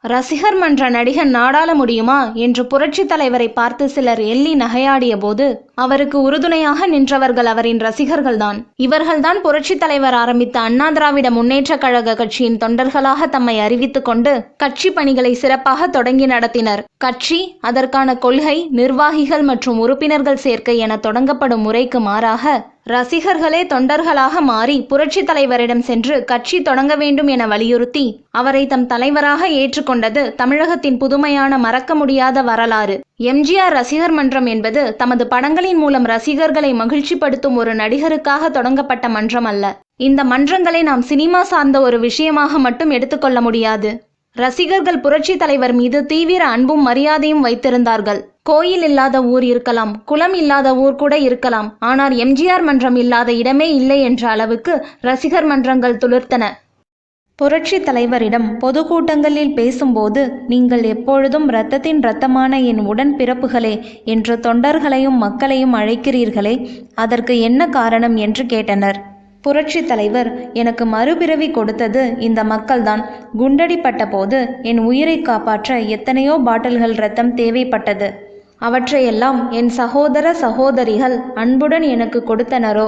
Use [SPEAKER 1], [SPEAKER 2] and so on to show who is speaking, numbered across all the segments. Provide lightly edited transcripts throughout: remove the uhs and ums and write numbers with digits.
[SPEAKER 1] ரசிகர் மன்ற நடிகர் நாடாள முடியுமா என்று புரட்சி தலைவரை பார்த்து சிலர் எள்ளி நகையாடிய போது அவருக்கு உறுதுணையாக நின்றவர்கள் அவரின் ரசிகர்கள்தான். இவர்கள்தான் புரட்சி தலைவர் ஆரம்பித்த அண்ணா திராவிட முன்னேற்ற கழக கட்சியின் தொண்டர்களாக தம்மை அறிவித்துக் கொண்டு கட்சி பணிகளை சிறப்பாக தொடங்கி நடத்தினர். கட்சி, அதற்கான கொள்கை, நிர்வாகிகள் மற்றும் உறுப்பினர்கள் சேர்க்கை என தொடங்கப்படும் முறைக்கு மாறாக ரசிகர்களே தொண்டர்களாக மாறி புரட்சி தலைவரிடம் சென்று கட்சி தொடங்க வேண்டும் என வலியுறுத்தி அவரை தம் தலைவராக ஏற்றுக்கொண்டது தமிழகத்தின் புதுமையான மறக்க முடியாத வரலாறு. எம்ஜிஆர் ரசிகர் மன்றம் என்பது தமது படங்களின் மூலம் ரசிகர்களை மகிழ்ச்சிப்படுத்தும் ஒரு நடிகருக்காக தொடங்கப்பட்ட மன்றம் அல்ல. இந்த மன்றங்களை நாம் சினிமா சார்ந்த ஒரு விஷயமாக மட்டும் எடுத்துக்கொள்ள முடியாது. ரசிகர்கள் புரட்சி தலைவர் மீது தீவிர அன்பும் மரியாதையும் வைத்திருந்தார்கள். கோயில் இல்லாத ஊர் இருக்கலாம், குளம் இல்லாத ஊர் கூட இருக்கலாம், ஆனால் எம்ஜிஆர் மன்றம் இல்லாத இடமே இல்லை என்ற அளவுக்கு ரசிகர் மன்றங்கள் துளிர்த்தன. புரட்சி தலைவரிடம் பொதுக்கூட்டங்களில் பேசும்போது, நீங்கள் எப்பொழுதும் இரத்தத்தின் இரத்தமான என் உடன் பிறப்புகளே என்று தொண்டர்களையும் மக்களையும் அழைக்கிறீர்களே, அதற்கு என்ன காரணம் என்று கேட்டனர். புரட்சி தலைவர், எனக்கு மறுபிறவி கொடுத்தது இந்த மக்கள்தான். குண்டடிப்பட்ட போது என் உயிரை காப்பாற்ற எத்தனையோ பாட்டில்கள் இரத்தம் தேவைப்பட்டது. அவற்றையெல்லாம் என் சகோதர சகோதரிகள் அன்புடன் எனக்கு கொடுத்தனரோ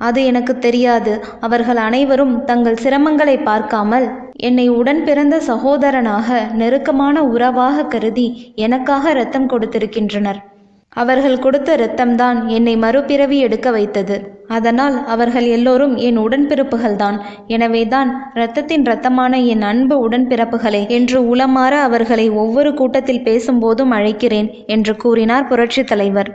[SPEAKER 1] அது எனக்கு தெரியாது. அவர்கள் அனைவரும் தங்கள் சிரமங்களை பார்க்காமல் என்னை உடன் பிறந்த சகோதரனாக, நெருக்கமான உறவாக கருதி எனக்காக இரத்தம் கொடுத்திருக்கின்றனர். அவர்கள் கொடுத்த இரத்தம்தான் என்னை மறுபிறவி எடுக்க வைத்தது. அதனால் அவர்கள் எல்லோரும் என் உடன்பிறப்புகள்தான். எனவேதான் இரத்தத்தின் இரத்தமான என் அன்பு உடன்பிறப்புகளே என்று உளமாற அவர்களை ஒவ்வொரு கூட்டத்தில் பேசும்போதும் அழைக்கிறேன் என்று கூறினார் புரட்சி தலைவர்.